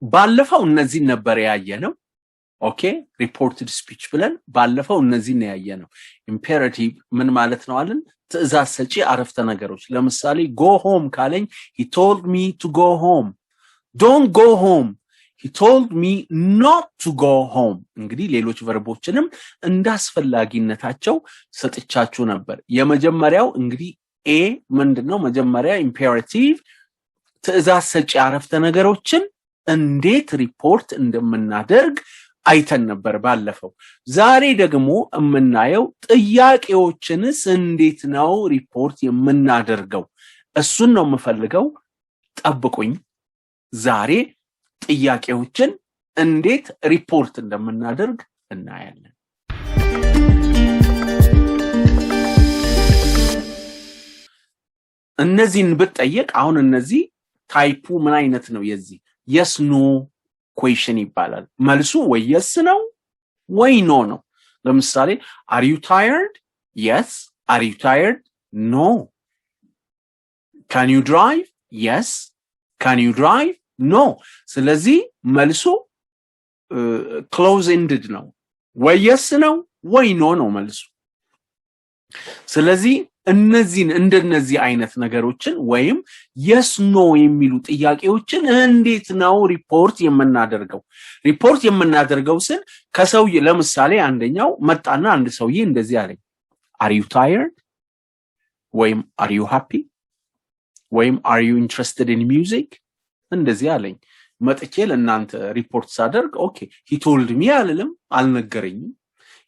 ባለፈው እነዚህ ነበር ያየነው ኦኬ reported speech ብለን ባለፈው እነዚህ ነው ያየነው imperative ምን ማለት ነው አለን ትዕዛዝ ሰጪ አረፍተ ነገሮች ለምሳሌ go home ካለኝ he told me to go home don't go home he told me not to go home እንግዲህ ሌሎች ቨርቦችንም እንዳስፈላጊነታቸው ሰጥቻችሁ ነበር የመጀመሪያው እንግዲህ a ምንድነው መጀመሪያ imperative ትዕዛዝ ሰጪ አረፍተ ነገሮችን እንዴት ሪፖርት እንደምናደርግ አይተን ነበር ባለፈው ዛሬ ደግሞ እምናየው ጥያቄዎችንስ እንዴት ነው ሪፖርት የምናደርገው እሱን ነው የምፈልገው ጠብቁኝ ዛሬ ጥያቄዎችን እንዴት ሪፖርት እንደምናደርግ እናያለን እነዚህን ብትጠይቅ አሁን እነዚህ ታይፑ ምን አይነት ነው የዚህ yes no question ይባላል መልሱ ወይ yes ነው ወይ no ነው ለምሳሌ are you tired yes are you tired no can you drive yes can you drive no ስለዚህ መልሱ close ended ነው ወይ yes ነው ወይ no ነው መልሱ ስለዚህ እነዚህን እንደነዚህ አይነት ነገሮችን ወይም yes no የሚሉ ጥያቄዎችን እንዴት ነው ሪፖርት የምናደርገው ስን ከሰውዬ ለምሳሌ አንደኛው መጣና አንድ ሰውዬ እንደዚህ አለኝ are you tired ወይም are you happy ወይም are you interested in music እንደዚህ አለኝ መጥቼ ለእናንተ ሪፖርት ሳደርግ ኦኬ he told me አልነገረኝም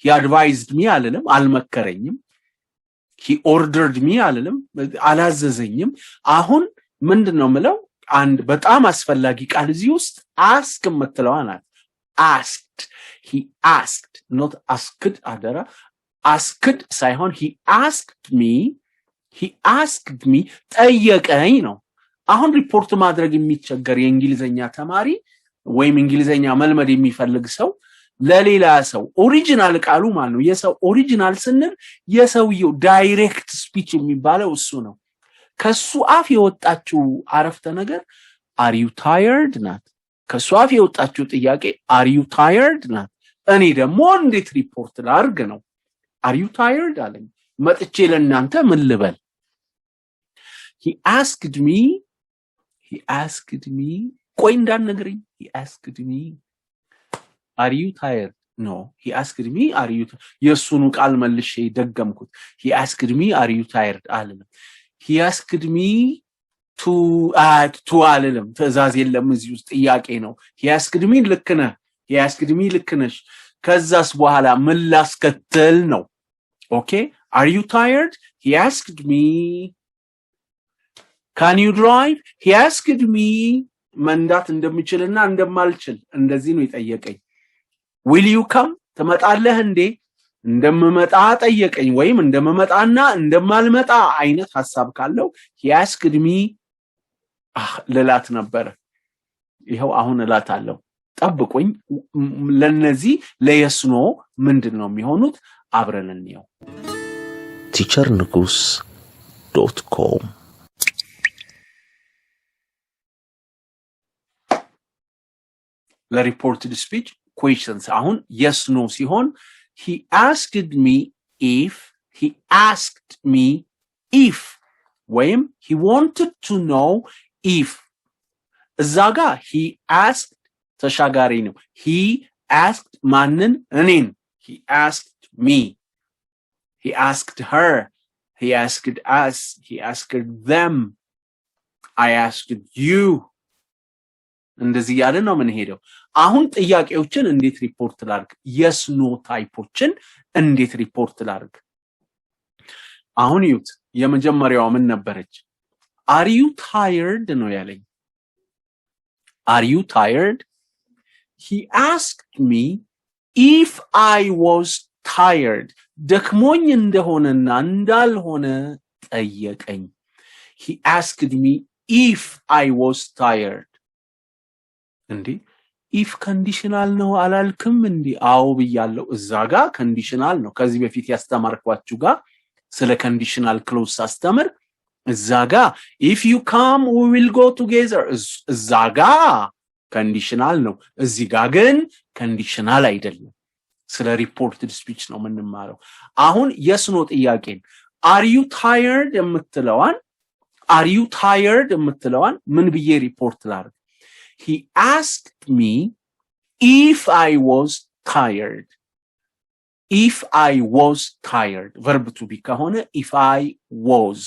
he advised me አልመከረኝም he ordered me አላዘዘኝም አሁን ምንድነው ምለው አንድ በጣም አስፈላጊ ቃል እዚህ ውስጥ ask መጥለዋ ናት asked he asked not asked አደራ asked ሳይሆን he asked me ጠየቀኝ ነው አሁን ሪፖርት ማድረግ የሚቸገር የእንግሊዘኛ ተማሪ ወይም እንግሊዘኛ መልመድ የሚፈልግ ሰው ለሌላ ሰው ኦሪጂናል ቃሉ ማለት ነው የሰው ኦሪጂናል ስንል የሰውየው ዳይሬክት ስፒች የሚባለው እሱ ነው ከሱ አፍ የወጣችው አረፍተ ነገር are you tired ናት ከሱ አፍ የወጣችው ጥያቄ are you tired ናት እኔ ደግሞ እንዴት ሪፖርት ላርግ ነው are you tired አለኝ መጥቼ ለእናንተ ምን ልበል he asked me ቆይ እንዳትነግረኝ he asked me are you tired no he asked me are you የሱኑ ቃል መልሼ ደገምኩት he asked me are you tired አለለም he asked me to አለለም ትዕዛዝ የለም እዚህ ውስጥ ጥያቄ ነው he asked me ልክ ነሽ ከዛስ በኋላ ምን ላስከተል ነው okay are you tired he asked me can you drive he asked me መንዳት እንደምችልና እንደማልችል እንደዚህ ነው የጠየቀኝ will you come ተመጣለህ እንዴ እንደምመጣ ጠየቀኝ ወይም እንደምመጣና እንደማልመጣ አይነት ሐሳብ ካለው he asked me ለላት ነበር ይሄው አሁን እላታለሁ ጠብቁኝ ለነዚህ ለየስኖ ምንድነው የሚሆኑት አብረን እንየው teachernigus.com ለሪፖርትድ ስፒች questions አሁን yes no ሲሆን he asked me if ወይም he wanted to know if እዛጋ he asked ተሻጋሪ ነው he asked ማንን እኔን he asked me he asked her he asked us he asked them I asked you እንደዚህ ያለ ነው ምን ሄደው አሁን ጥያቄዎችን እንዴት ሪፖርት ላርግ yes no ታይፖችን እንዴት ሪፖርት ላርግ አሁን ይዩት የመጀመሪያው ምን ነበረች are you tired ነው ያለኝ are you tired he asked me if I was tired ደክሞኝ እንደሆነና እንዳልሆነ ጠየቀኝ he asked me if I was tired እንዴ if conditional ነው አላልኩም እንዴ አው ብያለሁ እዛጋ conditional ነው ከዚህ በፊት ያስተማርኳችሁ ጋር ስለ conditional clause አስተምር እዛጋ if you come we will go together እዛጋ ኮንዲሽናል ነው እዚህ ጋር ግን ኮንዲሽናል አይደለም ስለ ሪፖርትድ ስፒች ነው የምንማረው አሁን yes no ጥያቄን are you tired የምትለዋን ምን ብዬ ሪፖርት ላድርግ he asked me if I was tired verb to be ከሆነ if I was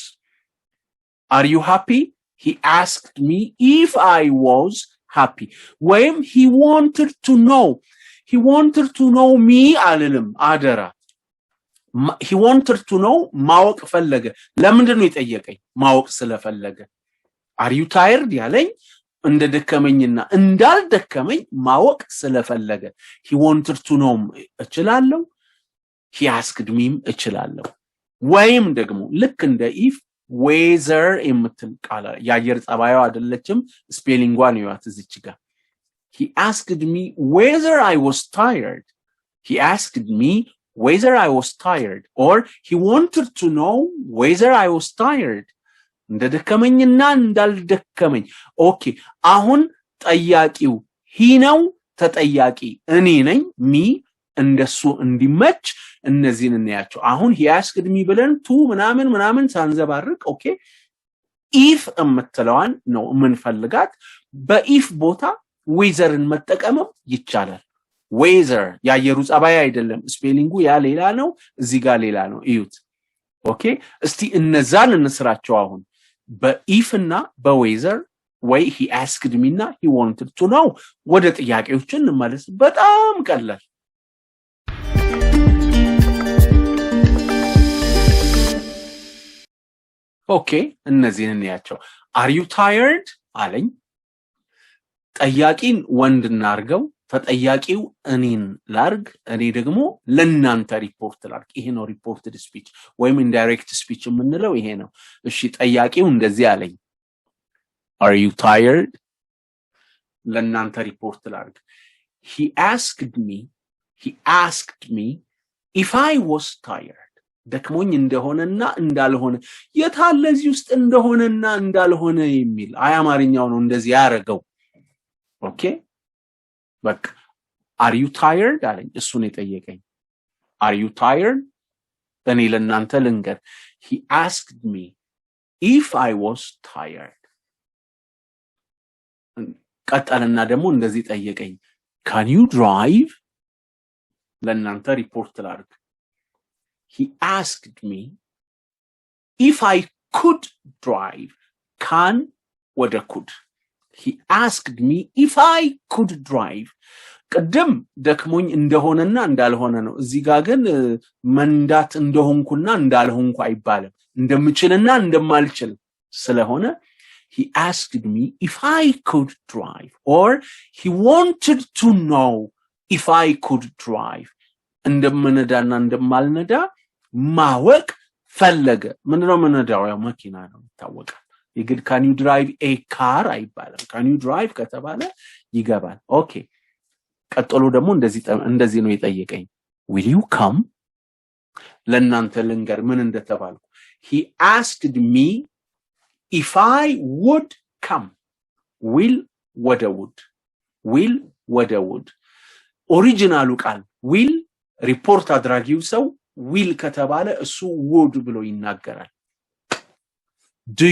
are you happy he asked me if I was happy when he wanted to know me አልልም አደራ he wanted to know ማወቅ ፈለገ ለምንድን ነው የጠየቀኝ ማወቅ ስለፈለገ are you tired ያለኝ እንደደከመኝና እንዳልደከመኝ ማወቅ ስለፈለገ he wanted to know እችላለሁ he asked me እችላለሁ ወይም ደግሞ ልክ እንደ if weather የምትል ቃል ያየር ጸባዩ አይደለችም ስፔሊንጓን ይዋት እዚች ጋር he asked me whether I was tired or he wanted to know whether I was tired እንደደከመኝና እንዳልደከመኝ ኦኬ አሁን ጠያቂው he ነው ተጠያቂ እኔ ነኝ me እንደሱ እንዲመች እነዚህን እንያቸው አሁን he asked me ብለን to ምናምን ሳንዘባርቅ ኦኬ if እምትለዋን ነው የምንፈልጋት በኢፍ ቦታ weatherን መጠቀም ይቻላል weather ያየሩ ጸባይ አይደለም ስፔሊንጉ ያ ሌላ ነው እዚህ ጋር ሌላ ነው እዩት ኦኬ እስቲ እነዛን እንስራቸው አሁን በኢፍ እና በweather ወይ he asked me እና he wanted to know ወደ ጥያቄዎችን እንመለስ በጣም ቀላል ኦኬ እነዚህን እንያቸው are you tired አለኝ ጠያቂን ወንድ እናርገው ተጠያቂው እኔን ላርግ እኔ ደግሞ ለናንተ ሪፖርት ላርግ ይሄ ነው ሪፖርትድ ስፒች ወይም ኢንዳይሬክት ስፒች የምንለው ይሄ ነው እሺ ጠያቂው እንደዚህ አለኝ are you tired ለናንተ ሪፖርት ላርግ he asked me if I was tired ደክሞኝ እንደሆነና እንዳልሆነ የታለ እዚህ ውስጥ እንደሆነና እንዳልሆነ የሚል አያማርኛው ነው እንደዚህ ያረጋው ኦኬ በቃ are you tired አለኝ እሱ ነው የጠየቀኝ are you tired እኔ ለናንተ ልንገር he asked me if I was tired ቀጠልና ደግሞ እንደዚህ ጠየቀኝ can you drive ለናንተ ሪፖርት ላርግ he asked me if I could drive can ወደ could he asked me if I could drive ቀደም ደክሞኝ እንደሆነና እንዳልሆነ ነው እዚህ ጋር ግን መንዳት እንደሆንኩና እንዳልሆንኩ አይባልም እንደምችልና እንደማልችል ስለሆነ he asked me if I could drive or he wanted to know if I could drive እንደምነዳና እንደማልነዳ ማወቅ ፈለገ ምንድነው ምንዳው ያው መኪና ነው ታወቀ ይግድ can you drive a car አይባልም can you drive ከተባለ ይገባል ኦኬ ቀጥሎ ደግሞ እንደዚህ ነው የጠየቀኝ will you come ለናንተ ልንገር ምን እንደተባልኩ he asked me if I would come will would ኦሪጂናሉ ቃል will ሪፖርት አድራጊው ሰው will ከተባለ እሱ would ብሎ ይናገራል do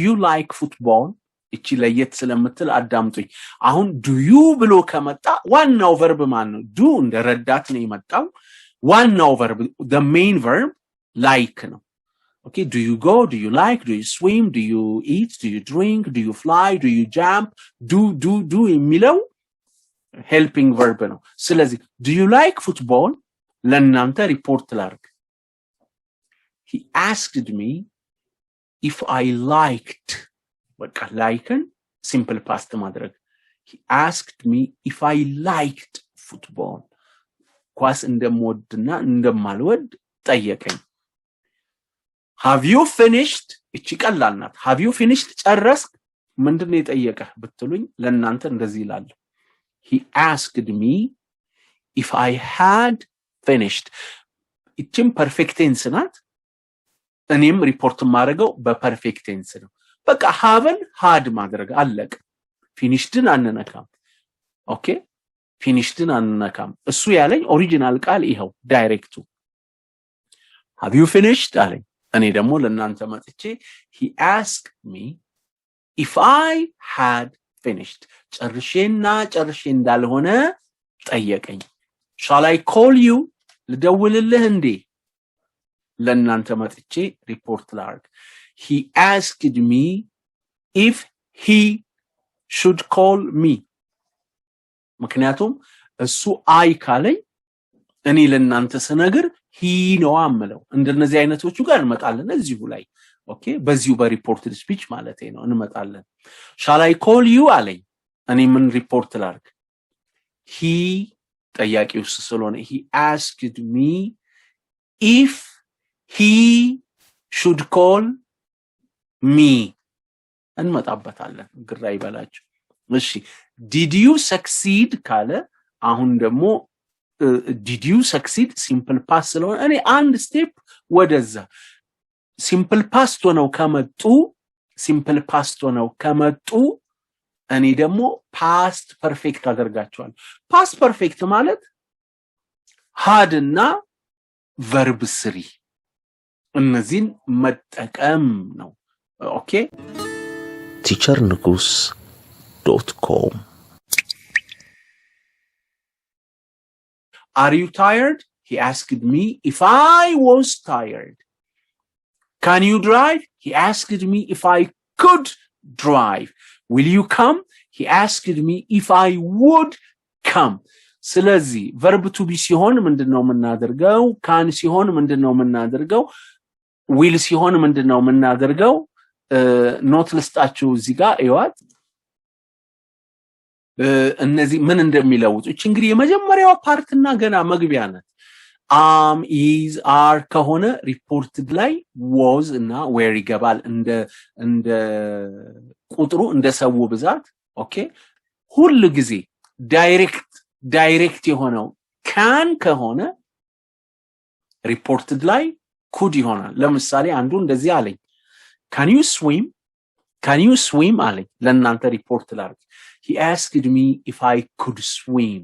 you like football እቺ ለየት ስለምትል አዳምጡኝ አሁን do you ብሎ ከመጣ ዋናው verb ማን ነው do እንደረዳት ነው የመጣው ዋናው verb the main verb like ነው okay do you go do you like do you swim do you eat do you drink do you fly do you jump do የሚለው helping verb ነው ስለዚህ do you like football ለናንተ ሪፖርት ላርግ he asked me if I liked በቃ likeን simple past ማድረግ he asked me if I liked football ኳስ እንደምወድና እንደማልወድ ጠየቀኝ have you finished እቺ ቀላል ናት have you finished ጨረስክ ምንድነው የጠየቀህ ብትሉኝ ለናንተ እንደዚህ ይላል he asked me if I had finished እቺም perfect tense ናት እኔም ሪፖርት ማድረገው በፐርፌክት ቴንስ ነው በቃ haven had ማድረግ አለቀ finishedን አንነካም ኦኬ finishedን አንነካም እሱ ያለኝ ኦሪጂናል ቃል ይሄው ዳይሬክቱ have you finished አለኝ እኔ ደግሞ ለእናንተ መጥቼ he asked me if I had finished ጨርሼና ጨርሼ እንዳልሆነ ጠየቀኝ shall I call you ልደውልልህ እንዴ ለእናንተ መጥቼ ሪፖርት ላርግ he asked me if he should call me ምክንያቱም እሱ አይ ካለኝ እኔ ለእናንተ ስነግር he ነው አምለው እንደነዚህ አይነቶቹ ጋር እንመጣለን እዚሁ ላይ ኦኬ በዚሁ በሪፖርትድ ስፒች ማለት ነው እንመጣለን shall I call you አለኝ እኔ ምን ሪፖርት ላርግ he ጠያቂው ስለሆነ he asked me if he should call me እንመጣበታለን ግራ ይበላችሁ እሺ did you succeed ካለ አሁን ደግሞ did you succeed simple past ስለሆነ እኔ አንድ ስቴፕ ወደዛ simple past ሆነው ከመጡ እኔ ደግሞ past perfect አደርጋቸዋለሁ past perfect ማለት had እና verb 3 እነዚህን መጠቀም ነው ኦኬ teachernigus.com Are you tired? He asked me if I was tired. Can you drive? He asked me if I could drive. Will you come? He asked me if I would come. ስለዚህ verb to be ሲሆን ምንድነው የምናደርገው can ሲሆን ምንድነው የምናደርገው will ሲሆን ምንድነው የምናደርገው ኖት ልስጣችሁ እዚህ ጋር እዩት እነዚህ ምን እንደሚለውጡ እቺ እንግዲህ የመጀመሪያው ፓርትና ገና መግቢያ ናት is are ከሆነ ሪፖርትድ ላይ was እና where ይገባል እንደ ቁጥሩ እንደ ሰው ብዛት ኦኬ ሁሉ ጊዜ ዳይሬክት የሆነው can ከሆነ ሪፖርትድ ላይ could ይሆናል ለምሳሌ አንዱ እንደዚህ አለኝ can you swim አለኝ ለእናንተ ሪፖርት ላርግ he asked me if I could swim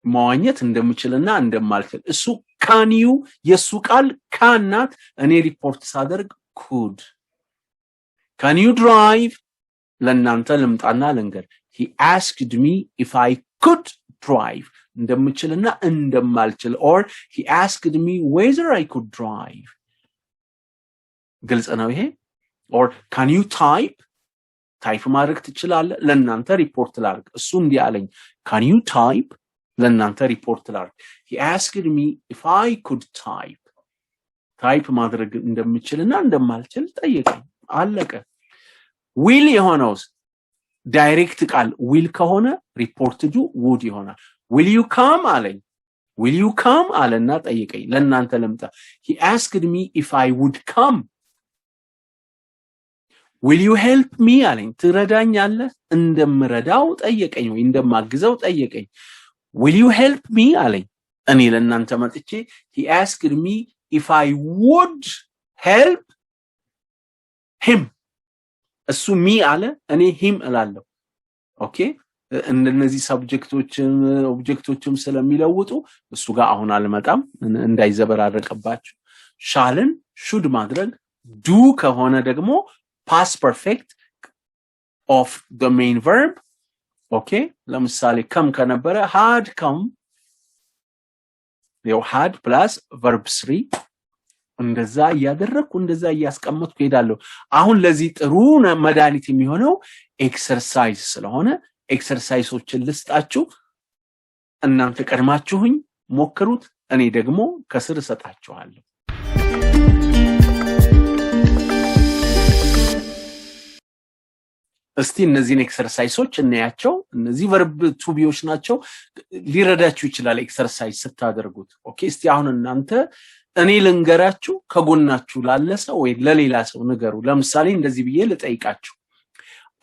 መዋኘት እንደምችልና እንደማልችል እሱ can you የሱ ቃል can ናት እኔ ሪፖርት ሳደርግ could can you drive ለእናንተ ልምጣና ልንገር he asked me if I could drive እንደምችልና እንደማልችል or he asked me whether I could drive ግልጽ ነው ይሄ or can you type ማድረግ ትችላለህ ለእናንተ ሪፖርት ላርግ እሱ እንዲህ አለኝ can you type ለእናንተ ሪፖርት ላርግ he asked me if I could type ማድረግ እንደምችልና እንደማልችል ጠየቀኝ አለቀ will የሆነውስ ዳይሬክት ቃል will ከሆነ ሪፖርትዱ would ይሆናል will you come አለና ጠየቀኝ ለእናንተ ልምጣ he asked me if I would come will you help me አለኝ ትረዳኛለህ እንደምረዳው ጠየቀኝ ወይ እንደማግዘው ጠየቀኝ will you help me አለኝ እኔ ለእናንተ መጥቼ he asked me if I would help him እሱ me አለ እኔ him እላለሁ ኦኬ እነዚህ ኦብጀክቶችም ስለሚለውጡ እሱ ጋር አሁን አልመጣም እንዳይዘበራረቅባችሁ shallን should ማድረግ do ከሆነ ደግሞ past perfect of the main verb okay ለምሳሌ come ከነበረ had come you had plus verb 3 እንደዛ ያደረኩ እንደዛ ያስቀመጥኩ ሄዳለሁ አሁን ለዚህ ጥሩ መድኃኒት የሚሆነው ኤክሰርሳይዝ ስለሆነ ኤክሰርሳይሶችን ልስጣችሁ እናንተ ቀድማችሁኝ ሞክሩት እኔ ደግሞ ከስር ሰጣችኋለሁ እስቲ እነዚህን ኤክሰርሳይሶች እናያቸው እነዚህ verb to beዎች ናቸው ሊረዳችሁ ይችላል ኤክሰርሳይዝ ስታደርጉት ኦኬ እስቲ አሁን እናንተ እኔ ልንገራችሁ ከጎናችሁ ላለ ሰው ወይ ለሌላ ሰው ንገሩ ለምሳሌ እንደዚህ ብዬ ልጠይቃችሁ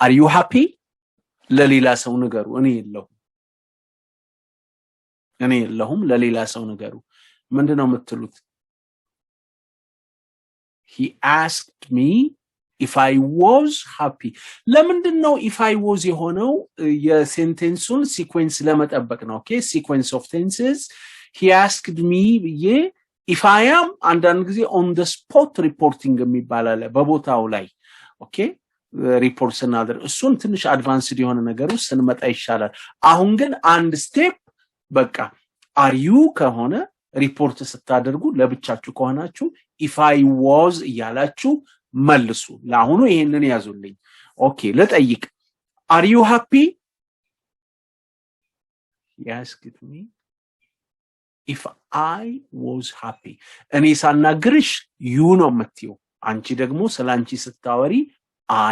are you happy ለሌላ ሰው ንገሩ እኔ የለሁም ለሌላ ሰው ንገሩ ምንድነው የምትሉት he asked me if I was happy ለምንድነው if I was የሆነው የሴንቴንሱን ሲኩዌንስ ለመጠበቅ ነው okay sequence of tenses he asked me ብዬ if I am አንዳንድ ጊዜ on the spot reporting የሚባል አለ በቦታው ላይ okay ሪፖርት ስናደርግ እሱን ትንሽ አድቫንስድ የሆነ ነገር ውስጥ ስንመጣ ይሻላል አሁን ግን አንድ ስቴፕ በቃ are you ከሆነ ሪፖርት ስታደርጉ ለብቻችሁ ከሆናችሁ if I was ያላችሁ መልሱ ለአሁኑ ይሄንን ያዙልኝ ኦኬ ለጠይቅ are you happy he asked me if I was happy እኔ ሳናግርሽ you ነው የምትዩ አንቺ ደግሞ ስላንቺ ስታወሪ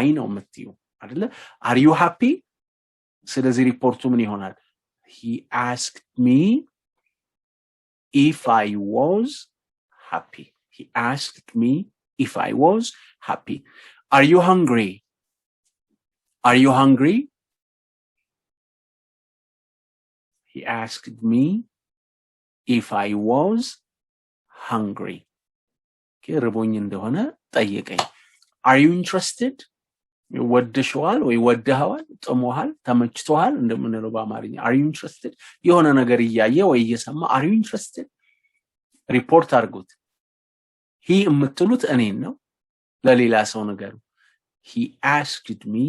I ነው የምትዩ አይደለ are you happy ስለዚህ ሪፖርቱ ምን ይሆናል he asked me if I was happy he asked me if I was happy are you hungry are you hungry he asked me if I was hungry ከርቦኝ እንደሆነ ጠየቀኝ are you interested ወደሽዋል ወይ ወደሃዋል ጥሞሃል ተመችቶሃል እንደምንለው በአማርኛ are you interested የሆነ ነገር ይያየ ወይ እየሰማ are you interested ሪፖርት አድርጉት he የምትሉት እኔን ነው ለሌላ ሰው ነገር he asked me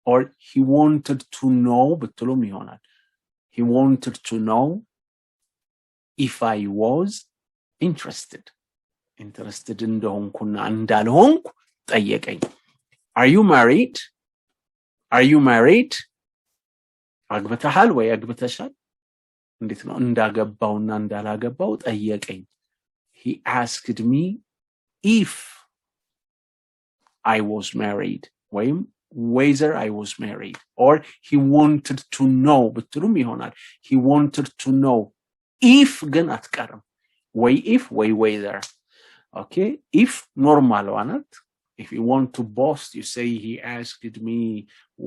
or he wanted to know ብትሉም ይሆናል he wanted to know if I was interested እንደሆንኩና እንዳልሆንኩ ጠየቀኝ are you married are you married አግብተሃል ወይ አግብተሻል እንዴት ነው እንዳገባውና እንዳላገባው ጠየቀኝ he asked me if I was married ወይም whether I was married or he wanted to know ብትሉም ይሆናል he wanted to know if ግን አትቀርም ወይ if ወይ whether okay if normal ዋናት if you want to boast you say he asked me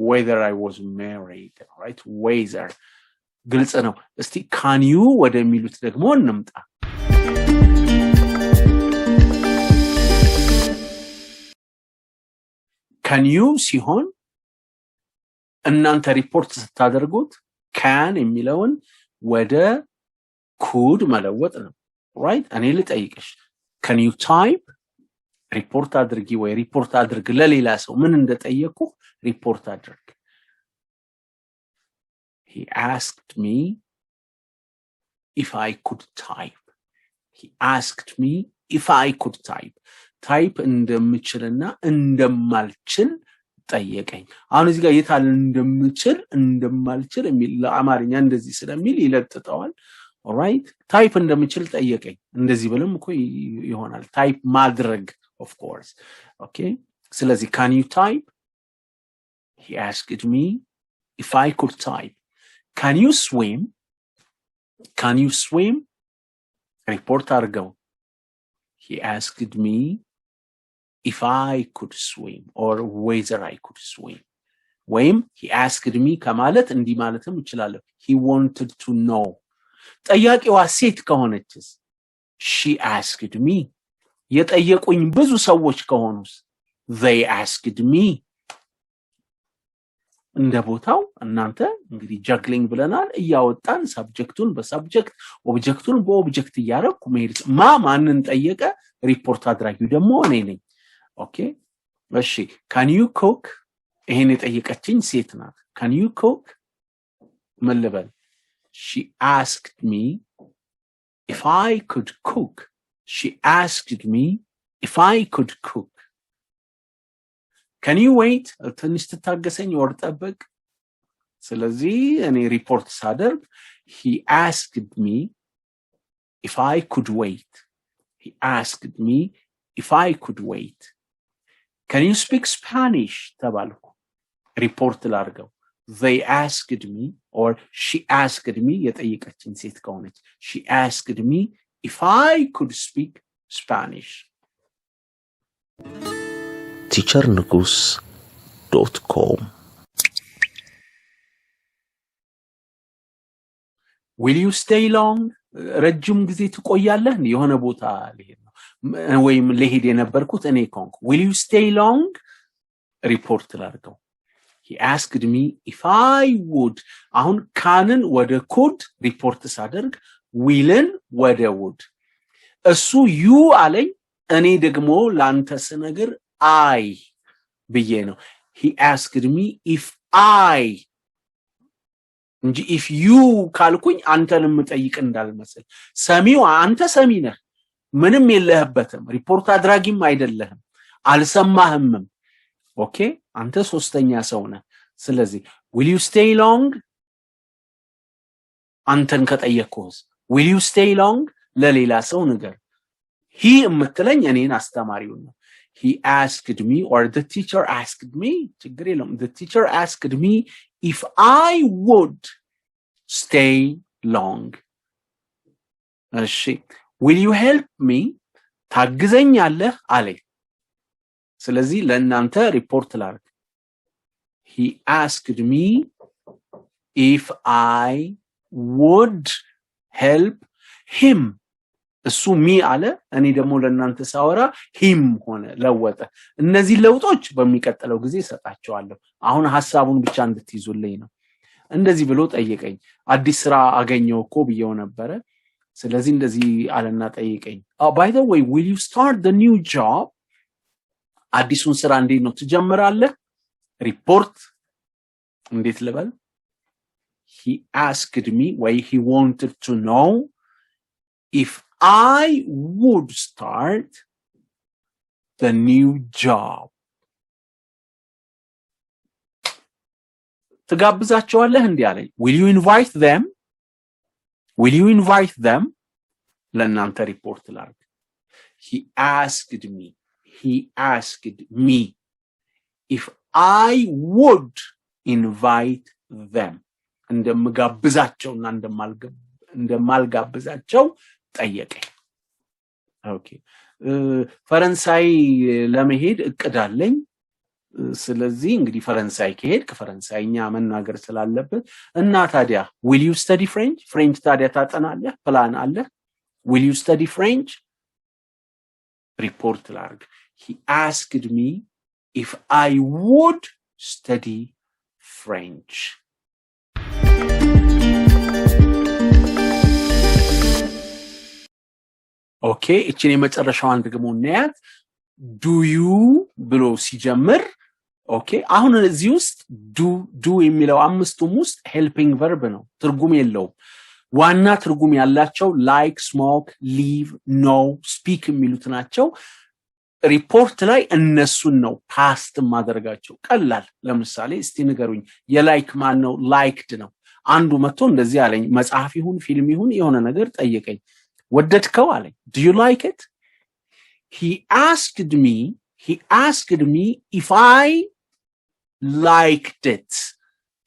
whether I was married right whether ግልጽ ነው እስቲ can you ወደሚሉት ደግሞ እንምጣ can you ሲሆን እናንተ ሪፖርት ስታደርጉት can የሚለውን ወደ could መለወጥ ነው right እኔ ልጠይቅሽ can you type ሪፖርት አድርጊ ወይ ሪፖርት አድርግ ለሌላ ሰው ምን እንደጠየቁ ሪፖርት አድርግ he asked me if I could type he asked me if I could type እንደምችልና እንደማልችል ጠየቀኝ አሁን እዚህ ጋር የታለ እንደምችል እንደማልችል የሚል ለአማርኛ እንደዚህ ስለሚል ይለጥጠዋል alright type እንደምችል ጠየቀኝ እንደዚህ ብለም እኮ ይሆናል type ማድረግ of course okay ስለዚህ can you type he asked me if I could type can you swim report አድርገው he asked me if I could swim or whether I could swim ወይም he asked me ከማለት እንዲህ ማለትም ይችላል he wanted to know ጠያቂዋ ሴት ከሆነችስ she asked me የጠየቁኝ ብዙ ሰዎች ከሆኑስ they asked me እንደቦታው እናንተ እንግዲህ ጃግሊንግ ብለናል እያወጣን ሰብጀክቱን በሰብጀክት ኦብጀክቱን በኦብጀክት ያረኩ መሄድ ማንን ጠየቀ ሪፖርት አድራጊው ደግሞ እኔ ነኝ ኦኬ እሺ can you cook ይሄን የጠየቀችኝ ሴት ናት can you cook መልበል she asked me if I could cook she asked me if I could cook can you wait ትንሽ ተታገሰኝ ወር ጠብቅ ስለዚህ እኔ ሪፖርት ሳደርግ he asked me if I could wait he asked me if I could wait can you speak Spanish ተባልኩ ሪፖርት ላርገው they asked me or she asked me የጠየቀችኝ ሴት ከሆነች she asked me if I could speak Spanish teachernigus.com will you stay long ረጅም ጊዜ ትቆያለህ የሆነ ቦታ ልሄድ ነው ወይም ለሄድ የነበርኩት እኔ ኮንኩ will you stay long ሪፖርት ላድርገው he asked me if I would አሁን ካንን ወደ could ሪፖርት ሳደርግ willን ወደ would እሱ you አለኝ እኔ ደግሞ ላንተ ስነግር I ብዬ ነው he asked me if I እንጂ if you ካልኩኝ አንተንም ጠይቅ እንዳልመስል ሰሚው አንተ ሰሚ ነህ ምንም የለህበትም ሪፖርት አድራጊም አይደለህም አልሰማህም ኦኬ አንተ ሶስተኛ ሰው ነህ ስለዚህ will you stay long አንተን ከጠየቅኩስ will you stay long ለሌላ ሰው ነገር he እምትለኝ እኔን አስተማሪው ነው he asked me or the teacher asked me ችግር የለውም the teacher asked me if I would stay long እሺ will you help me ታግዘኛለህ አለኝ ስለዚህ ለእናንተ ሪፖርት ላድርግ he asked me if I would help him እሱ ሚ አለ እኔ ደግሞ ለእናንተ ሳወራ him ሆነ ለወጠ እነዚህ ለውጦች በሚቀጥለው ጊዜ ሰጣቸዋለሁ አሁን ሐሳቡን ብቻ እንድትይዙልኝ ነው እንደዚህ ብሎ ጠየቀኝ አዲስ ስራ አገኘው እኮ ብየው ነበር ስለዚህ እንደዚህ አለና ጠየቀኝ by the way will you start the new job አዲሱን ስራ እንዴት ነው ትጀምራለህ ሪፖርት እንዴት ልበል he asked me why he wanted to know if I would start the new job ተጋብዛቸዋለህ እንዴ አለኝ will you invite them ለእናንተ ሪፖርት ላድርግ he asked me if I would invite them እንደምጋብዛቸውና እንደማልጋብዛቸው ጠየቀኝ ኦኬ ፈረንሳይ ለመሄድ እቅዳለኝ ስለዚህ እንግዲህ ፈረንሳይ ከሄድክ ፈረንሳይኛ መናገር ስላለበት እና ታዲያ will you study french ታዲያ ታጠናለህ ፕላን አለ will you study french report ላድርግ he asked me if I would study french ኦኬ እቺን የመጨረሻዋን ደግሞ እናያት do you ብሎ ሲጀምር ኦኬ አሁን እዚህ ውስጥ do የሚለው አምስቱም ውስጥ helping verb ነው ትርጉም የለውም ዋና ትርጉም ያላቸው like smoke leave know speak የሚሉት ናቸው ሪፖርት ላይ እነሱን ነው past ማድረጋቸው ቀላል ለምሳሌ እስቲ ንገሩኝ የላይክ ማን ነው liked ነው አንዱ መጥቶ እንደዚህ አለኝ መጽሐፍ ይሁን ፊልም ይሁን የሆነ ነገር ጠየቀኝ ወደድከው አለኝ do you like it he asked me if I liked it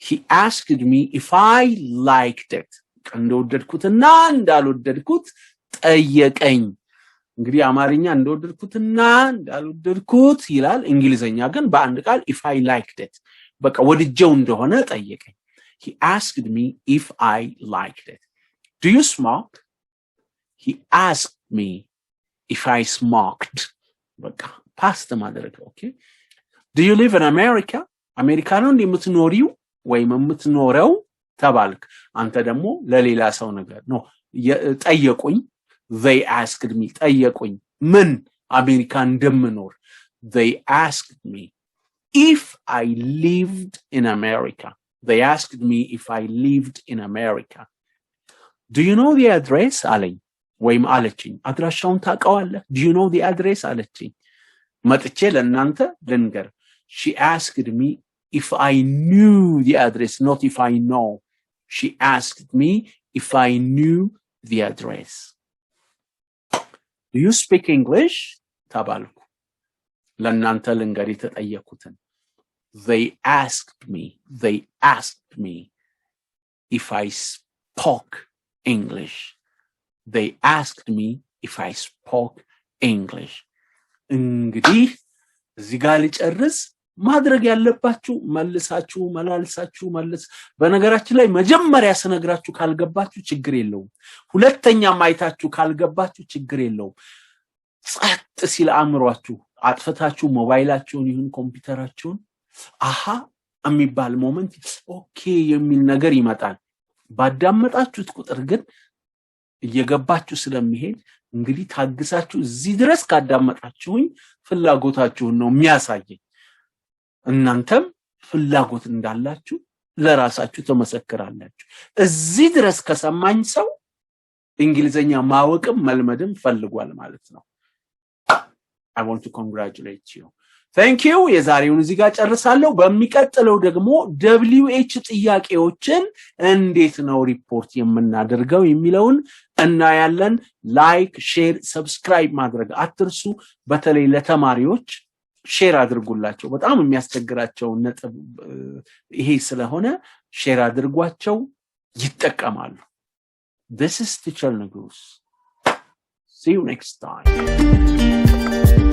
he asked me if I liked it እንደወደድኩትና እንዳልወደድኩት ጠየቀኝ እንግዲህ አማርኛ እንደወደድኩትና እንዳልወደድኩት ይላል እንግሊዘኛ ግን በአንድ ቃል if I liked it በቃ ወድጄው እንደሆነ ጠየቀኝ he asked me if I liked it do you smoke he asked me if I smoked በቃ past ማድረግ ኦኬ do you live in America አሜሪካ ነው እንደምትኖሪው ወይም የምትኖረው ተባልክ አንተ ደግሞ ለሌላ ሰው ነገር ነው ጠየቁኝ they asked me ጠየቁኝ ምን አሜሪካ እንደምኖር they asked me if I lived in America they asked me if I lived in America do you know the address አለኝ ወይም አለችኝ አድራሻውን ታውቀዋለህ do you know the address አለችኝ መጥቼ ለእናንተ ልንገር she asked me if I knew the address not if I know she asked me if I knew the address do you speak English ተባልኩ ለእናንተ ልንገር የተጠየቁትን they asked me if I spoke English they asked me if I spoke English እንግዲህ እዚህ ጋር ልጨርስ ማድረግ ያለባችሁ መልሳችሁ መላልሳችሁ መልስ በነገራችን ላይ መጀመሪያ ስነግራችሁ ካልገባችሁ ችግር የለውም ሁለተኛ ማይታችሁ ካልገባችሁ ችግር የለውም ጸጥ ሲል አእምሯችሁ አጥፈታችሁ ሞባይላችሁን ይሁን ኮምፒውተራችሁን አሃ የሚባል ሞመንት ኦኬ የሚል ነገር ይመጣል። ባዳመጣችሁት ቁጥር ግን እየገባችሁ ስለሚሄድ እንግዲህ ታግሳችሁ እዚህ ድረስ ካዳመጣችሁኝ ፍላጎታችሁን ነው የሚያሳየኝ። እናንተም ፍላጎት እንዳላችሁ ለራሳችሁ ተመሰክራላችሁ። እዚህ ድረስ ከሰማኝ ሰው እንግሊዘኛ ማወቅም መልመድም ፈልጓል ማለት ነው። I want to congratulate you. Thank you. የዛሬውን እዚህ ጋር ጨርሳለሁ። በሚቀጥለው ደግሞ WH ጥያቄዎችን እንዴት ነው ሪፖርት የምናደርገው የሚለውን እናያለን። ላይክ፣ ሼር፣ ሰብስክራይብ ማድረግ አትርሱ። በተለይ ለተማሪዎች ሼር አድርጉላቸው። በጣም የሚያስቸግራቸው ነጥብ ይሄ ስለሆነ ሼር አድርጓቸው ይጠቀማሉ። This is Teacher Nigus. See you next time.